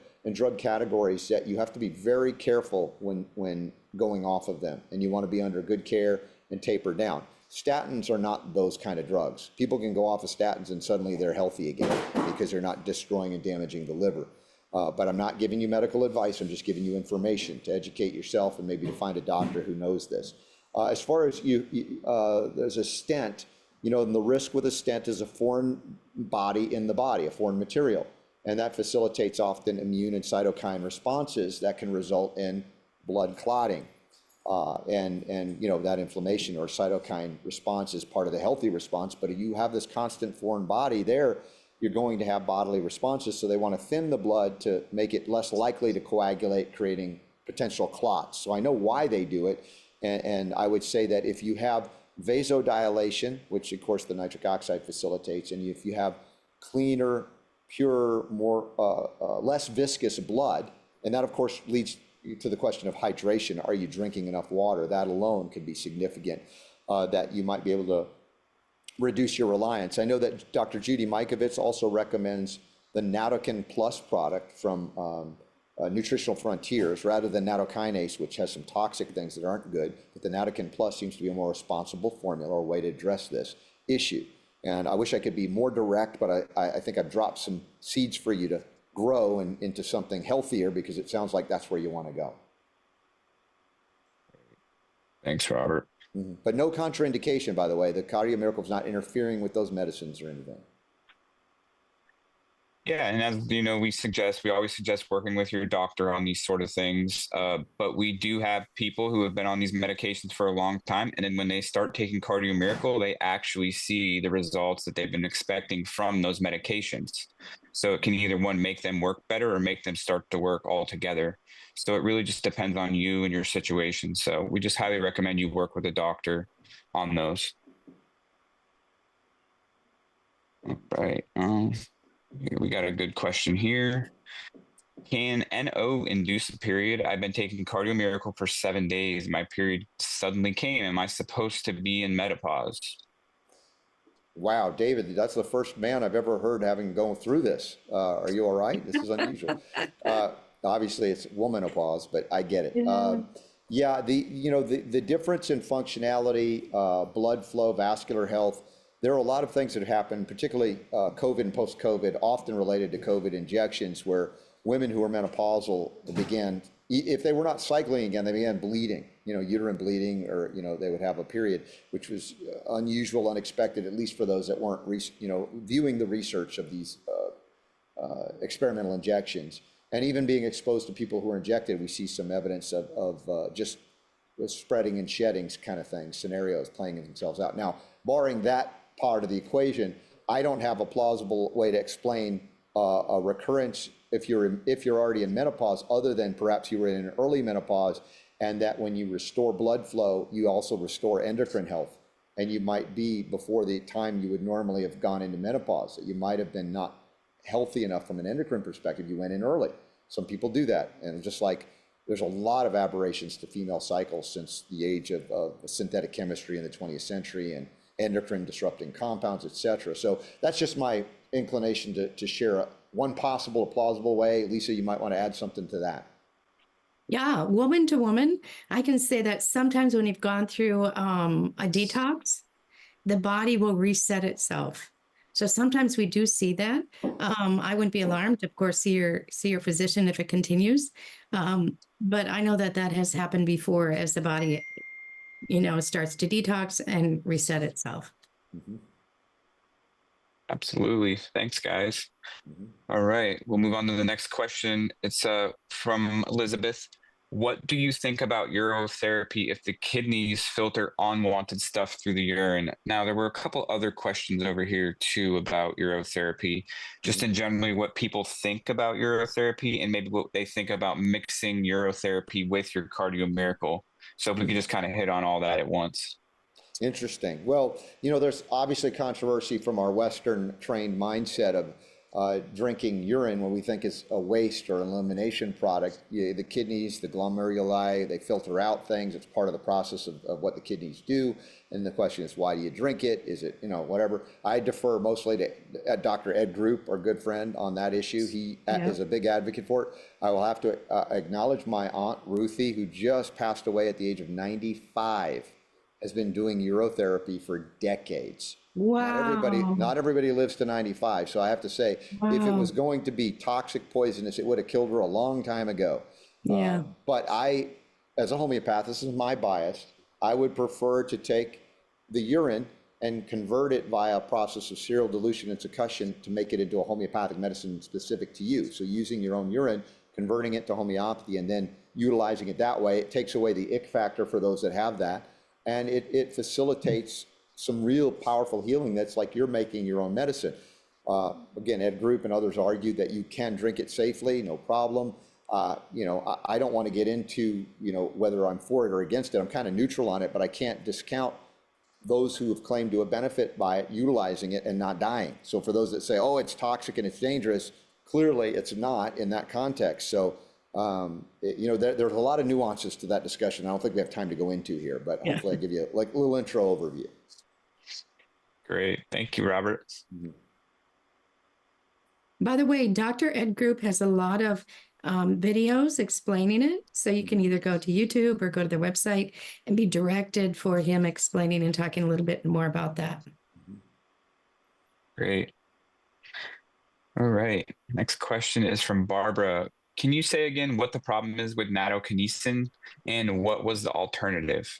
categories that you have to be very careful when going off of them, and you want to be under good care and taper down. Statins are not those kind of drugs. People can go off of statins and suddenly they're healthy again because they're not destroying and damaging the liver. But I'm not giving you medical advice. I'm just giving you information to educate yourself and maybe to find a doctor who knows this. As far as there's a stent. And the risk with a stent is a foreign body in the body, a foreign material, and that facilitates often immune and cytokine responses that can result in blood clotting. And you know, that inflammation or cytokine response is part of the healthy response. But if you have this constant foreign body there, you're going to have bodily responses. So they want to thin the blood to make it less likely to coagulate, creating potential clots. So I know why they do it. And I would say that if you have vasodilation, which of course the nitric oxide facilitates, and if you have cleaner, pure, more less viscous blood, and that of course leads to the question of hydration. Are you drinking enough water? That alone could be significant, that you might be able to reduce your reliance. I know that Dr. Judy Mikovits also recommends the Natto Plus product from Nutritional Frontiers rather than Natto Kinase, which has some toxic things that aren't good. But the Natto Plus seems to be a more responsible formula or way to address this issue. And I wish I could be more direct, but I think I've dropped some seeds for you to grow into something healthier, because it sounds like that's where you want to go. Thanks, Robert. Mm-hmm. But no contraindication, by the way. The Cardio Miracle is not interfering with those medicines or anything. Yeah, and as you know, we always suggest working with your doctor on these sort of things. But we do have people who have been on these medications for a long time, and then when they start taking Cardio Miracle, they actually see the results that they've been expecting from those medications. So it can either make them work better or make them start to work altogether. So it really just depends on you and your situation. So we just highly recommend you work with a doctor on those. All right. We got a good question here. Can NO induce a period? I've been taking Cardio Miracle for 7 days. My period suddenly came. Am I supposed to be in menopause? Wow, David, that's the first man I've ever heard having gone through this. Are you all right? This is unusual. Obviously, it's womanopause, but I get it. Yeah, the difference in functionality, blood flow, vascular health. There are a lot of things that happen, particularly COVID and post-COVID, often related to COVID injections, where women who are menopausal began, if they were not cycling again, they began bleeding, uterine bleeding, or, they would have a period, which was unusual, unexpected, at least for those that weren't, viewing the research of these experimental injections. And even being exposed to people who are injected, we see some evidence of just spreading and shedding kind of things, scenarios playing themselves out. Now, barring that part of the equation, I don't have a plausible way to explain a recurrence if you're already in menopause, other than perhaps you were in an early menopause, and that when you restore blood flow, you also restore endocrine health, and you might be before the time you would normally have gone into menopause. That you might have been not healthy enough from an endocrine perspective. You went in early. Some people do that, and just like there's a lot of aberrations to female cycles since the age of synthetic chemistry in the 20th century and endocrine disrupting compounds, et cetera. So that's just my inclination to share one possible, plausible way. Lisa, you might want to add something to that. Yeah, woman to woman, I can say that sometimes when you've gone through a detox, the body will reset itself. So sometimes we do see that. I wouldn't be alarmed. Of course, see your physician if it continues. But I know that has happened before as the body, starts to detox and reset itself. Mm-hmm. Absolutely. Thanks, guys. Mm-hmm. All right. We'll move on to the next question. It's from Elizabeth. What do you think about urotherapy if the kidneys filter unwanted stuff through the urine? Now, there were a couple other questions over here too about urotherapy, just in generally what people think about urotherapy and maybe what they think about mixing urotherapy with your Cardio Miracle. So if we could just kind of hit on all that at once. Interesting. Well, there's obviously controversy from our Western trained mindset of drinking urine when we think it's a waste or elimination product. The kidneys, the glomeruli, they filter out things. It's part of the process of what the kidneys do. And the question is, why do you drink it? Is it, whatever? I defer mostly to Dr. Ed Group, our good friend, on that issue. He is a big advocate for it. I will have to acknowledge my Aunt Ruthie, who just passed away at the age of 95, has been doing urotherapy for decades. Wow. Not everybody lives to 95. So I have to say, if it was going to be toxic, poisonous, it would have killed her a long time ago. Yeah. But I, as a homeopath, this is my bias, I would prefer to take the urine and convert it via a process of serial dilution and succussion to make it into a homeopathic medicine specific to you. So using your own urine, converting it to homeopathy, and then utilizing it that way. It takes away the ick factor for those that have that. And it facilitates some real powerful healing that's like you're making your own medicine. Again, Ed Group and others argued that you can drink it safely, no problem. I don't want to get into, whether I'm for it or against it. I'm kind of neutral on it, but I can't discount those who have claimed to have benefit by it, utilizing it and not dying. So for those that say, oh, it's toxic and it's dangerous, clearly it's not in that context. So, there's a lot of nuances to that discussion. I don't think we have time to go into here, but hopefully I give you like a little intro overview. Great. Thank you, Robert. Mm-hmm. By the way, Dr. Ed Group has a lot of videos explaining it. So you can either go to YouTube or go to their website and be directed for him explaining and talking a little bit more about that. Great. All right. Next question is from Barbara. Can you say again what the problem is with nattokinase and what was the alternative?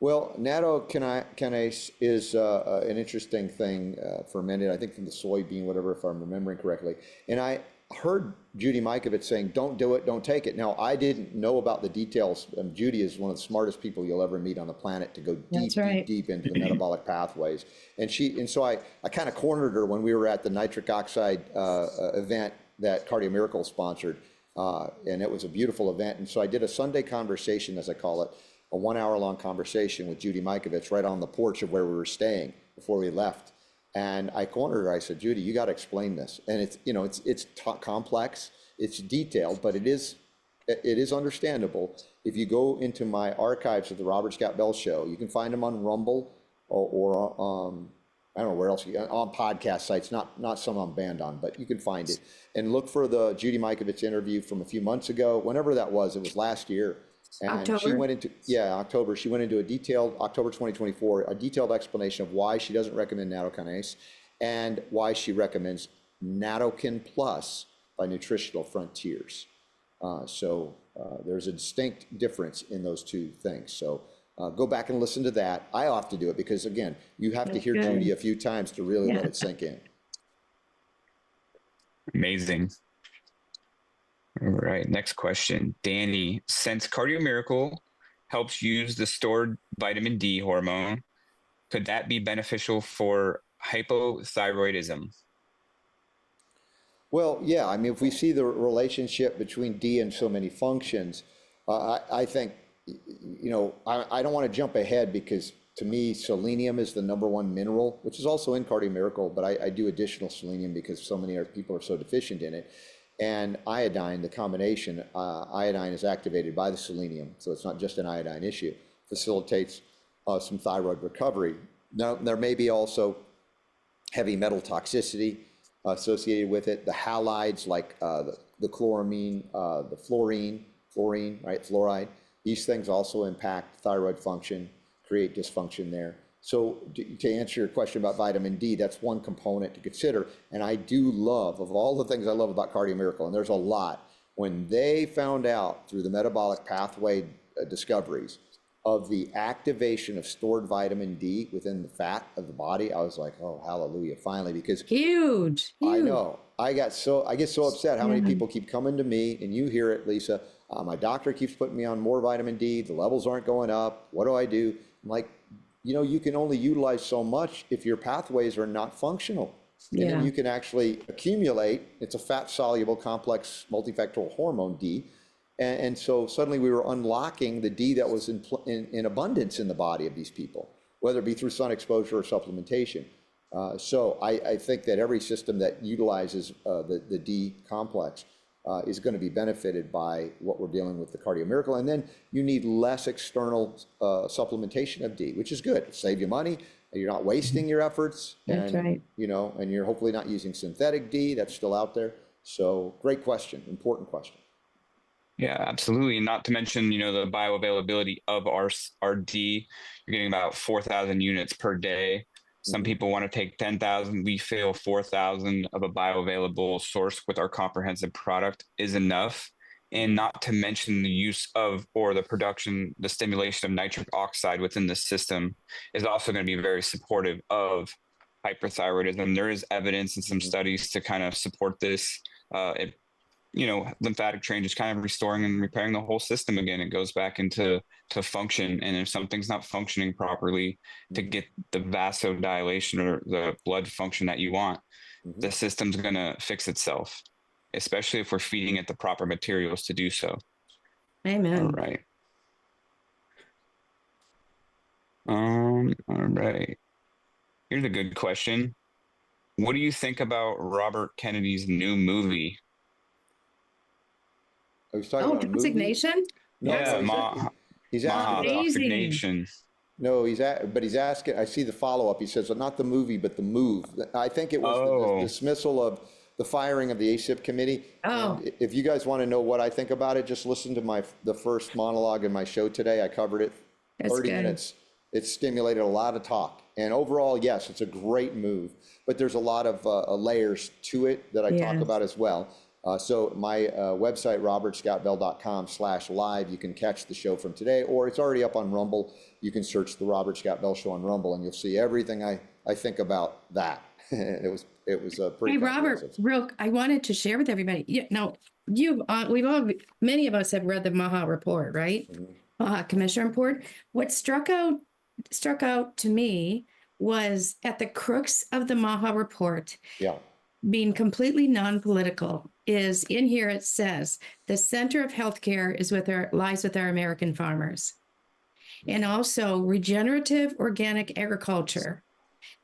Well, nattokinase is an interesting thing fermented, I think from the soybean, whatever, if I'm remembering correctly. And I heard Judy Mikovits saying, don't do it, don't take it. Now, I didn't know about the details. Judy is one of the smartest people you'll ever meet on the planet to go deep into the metabolic pathways. And so I kind of cornered her when we were at the Nitric Oxide event that Cardio Miracle sponsored. And it was a beautiful event. And so I did a Sunday conversation, as I call it, a 1 hour long conversation with Judy Mikovits right on the porch of where we were staying before we left. And I cornered her. I said, Judy, you got to explain this. And it's complex, it's detailed, but it is understandable. If you go into my archives of the Robert Scott Bell Show, you can find them on Rumble or I don't know where else, on podcast sites, not some I'm banned on, but you can find it. And look for the Judy Mikovits interview from a few months ago, whenever that was. It was last year. And October. She went into, October. She went into October 2024, a detailed explanation of why she doesn't recommend nattokinase and why she recommends Nattokin Plus by Nutritional Frontiers. So there's a distinct difference in those two things. So go back and listen to that. I have to do it because, again, you have to hear Judy a few times to really let it sink in. Amazing. All right, next question. Danny, since Cardio Miracle helps use the stored vitamin D hormone, could that be beneficial for hypothyroidism? Well, yeah. I mean, if we see the relationship between D and so many functions, I think, I don't want to jump ahead because to me, selenium is the #1 mineral, which is also in Cardio Miracle, but I do additional selenium because so many people are so deficient in it. And iodine, the combination, iodine is activated by the selenium, so it's not just an iodine issue, facilitates some thyroid recovery. Now, there may be also heavy metal toxicity associated with it. The halides like the chloramine, the fluorine, right, fluoride, these things also impact thyroid function, create dysfunction there. So to answer your question about vitamin D, that's one component to consider. And I do love, of all the things I love about Cardio Miracle, and there's a lot, when they found out through the metabolic pathway discoveries of the activation of stored vitamin D within the fat of the body, I was like, oh, hallelujah, finally, because huge. I know. I get so upset how many people keep coming to me, and you hear it, Lisa. My doctor keeps putting me on more vitamin D. The levels aren't going up. What do I do? I'm like, you can only utilize so much if your pathways are not functional. And then you can actually accumulate. It's a fat-soluble, complex, multifactorial hormone, D. And so suddenly we were unlocking the D that was in abundance in the body of these people, whether it be through sun exposure or supplementation. So I think that every system that utilizes the D complex is going to be benefited by what we're dealing with the Cardio Miracle. And then you need less external supplementation of D, which is good. It'll save you money. You're not wasting your efforts. That's right. And you're hopefully not using synthetic D that's still out there. So great question, important question. Yeah, absolutely. And not to mention, the bioavailability of our D. You're getting about 4,000 units per day. Some people want to take 10,000. We feel 4,000 of a bioavailable source with our comprehensive product is enough. And not to mention the use of, or the production, the stimulation of nitric oxide within the system is also going to be very supportive of hyperthyroidism. There is evidence in some studies to kind of support this. lymphatic drain, just kind of restoring and repairing the whole system again. It goes back into function. And if something's not functioning properly to get the vasodilation or the blood function that you want, the system's going to fix itself, especially if we're feeding it the proper materials to do so. Amen. All right. All right. Here's a good question. What do you think about Robert Kennedy's new movie? I was talking about a Toxic movie? Nation? No, Yeah, he's asking about, Toxic Nation. no, but he's asking, I see the follow-up. He says, not the movie, but the move. I think it was the dismissal of the firing of the ACIP committee. Oh. And if you guys want to know what I think about it, just listen to the first monologue in my show today. I covered it 30 minutes. It stimulated a lot of talk. And overall, yes, it's a great move, but there's a lot of layers to it that I talk about as well. So my website, robertscottbell.com/live, you can catch the show from today, or it's already up on Rumble. You can search the Robert Scott Bell Show on Rumble, and you'll see everything I think about that. It was pretty. Hey, Robert, I wanted to share with everybody. Many of us have read the Maha report, right? Maha Commission report. What struck out to me was at the crux of the Maha report. Yeah. Being completely non-political is in here. It says the center of healthcare lies with our American farmers, and also regenerative organic agriculture.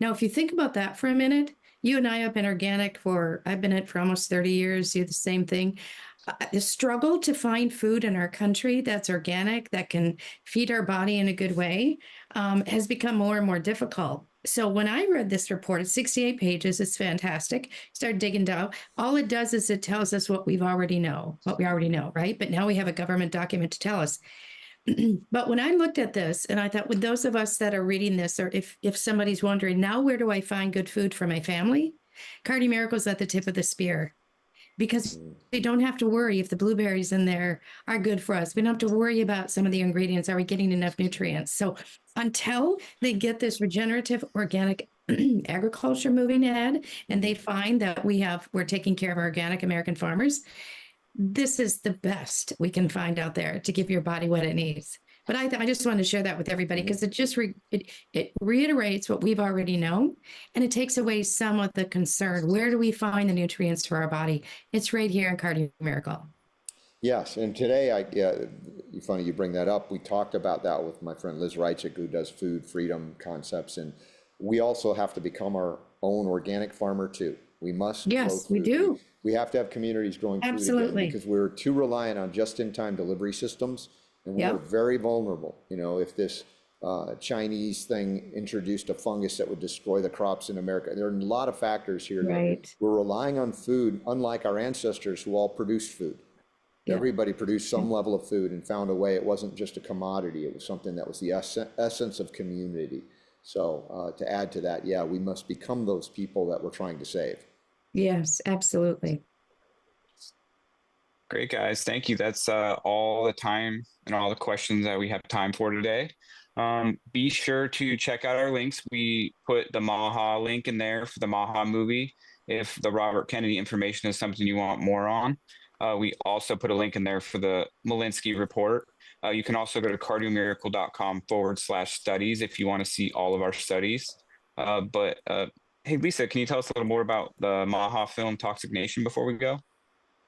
Now, if you think about that for a minute, you and I have been organic I've been it for almost 30 years. You do the same thing. The struggle to find food in our country that's organic, that can feed our body in a good way, has become more and more difficult. So when I read this report, it's 68 pages. It's fantastic. Start digging down. All it does is it tells us what we already know, right? But now we have a government document to tell us. But when I looked at this, and I thought, with those of us that are reading this, or if somebody's wondering, now where do I find good food for my family? Cardio Miracle's at the tip of the spear. Because we don't have to worry if the blueberries in there are good for us. We don't have to worry about some of the ingredients. Are we getting enough nutrients? So until they get this regenerative organic agriculture moving ahead, and they find that we're taking care of our organic American farmers, this is the best we can find out there to give your body what it needs. But I just wanted to share that with everybody, because it just it reiterates what we've already known, and it takes away some of the concern. Where do we find the nutrients for our body? It's right here in Cardio Miracle. Yes, and today, funny you bring that up. We talked about that with my friend Liz Reichik, who does food freedom concepts, and we also have to become our own organic farmer too. We must. Yes, we do. We have to have communities growing food again, because we're too reliant on just-in-time delivery systems. And we're very vulnerable. If this Chinese thing introduced a fungus that would destroy the crops in America, there are a lot of factors here. Right. We're relying on food, unlike our ancestors who all produced food. Yeah. Everybody produced some level of food and found a way. It wasn't just a commodity. It was something that was the essence of community. So to add to that, we must become those people that we're trying to save. Yes, absolutely. Great, guys. Thank you. That's all the time and all the questions that we have time for today. Be sure to check out our links. We put the Maha link in there for the Maha movie. If the Robert Kennedy information is something you want more on, we also put a link in there for the Malinsky report. You can also go to cardiomiracle.com/studies if you want to see all of our studies. Hey, Lisa, can you tell us a little more about the Maha film Toxic Nation before we go?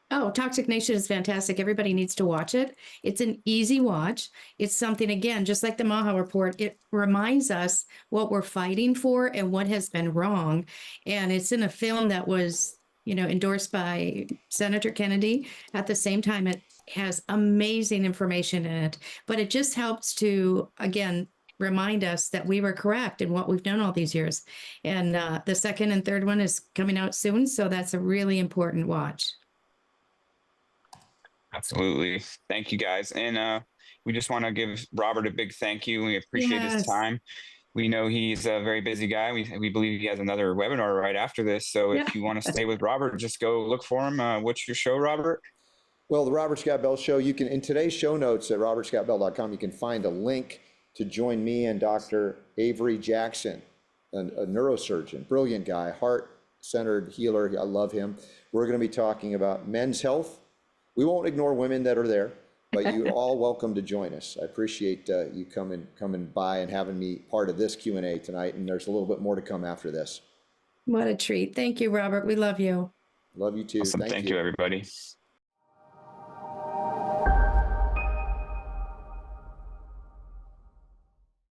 Oh, Toxic Nation is fantastic. Everybody needs to watch it. It's an easy watch. It's something, again, just like the Maha report, it reminds us what we're fighting for and what has been wrong. And it's in a film that was, endorsed by Senator Kennedy. At the same time, it has amazing information in it, but it just helps to, again, remind us that we were correct in what we've done all these years. And the second and third one is coming out soon. So that's a really important watch. Absolutely. Thank you, guys. And we just want to give Robert a big thank you. We appreciate his time. We know he's a very busy guy. We believe he has another webinar right after this. So if you want to stay with Robert, just go look for him. What's your show, Robert? Well, the Robert Scott Bell Show, you can, in today's show notes at robertscottbell.com, you can find a link to join me and Dr. Avery Jackson, a neurosurgeon, brilliant guy, heart-centered healer. I love him. We're going to be talking about men's health we won't ignore women that are there, but you're all welcome to join us. I appreciate you coming by and having me part of this Q&A tonight. And there's a little bit more to come after this. What a treat. Thank you, Robert. We love you. Love you too. Awesome. Thank you, everybody.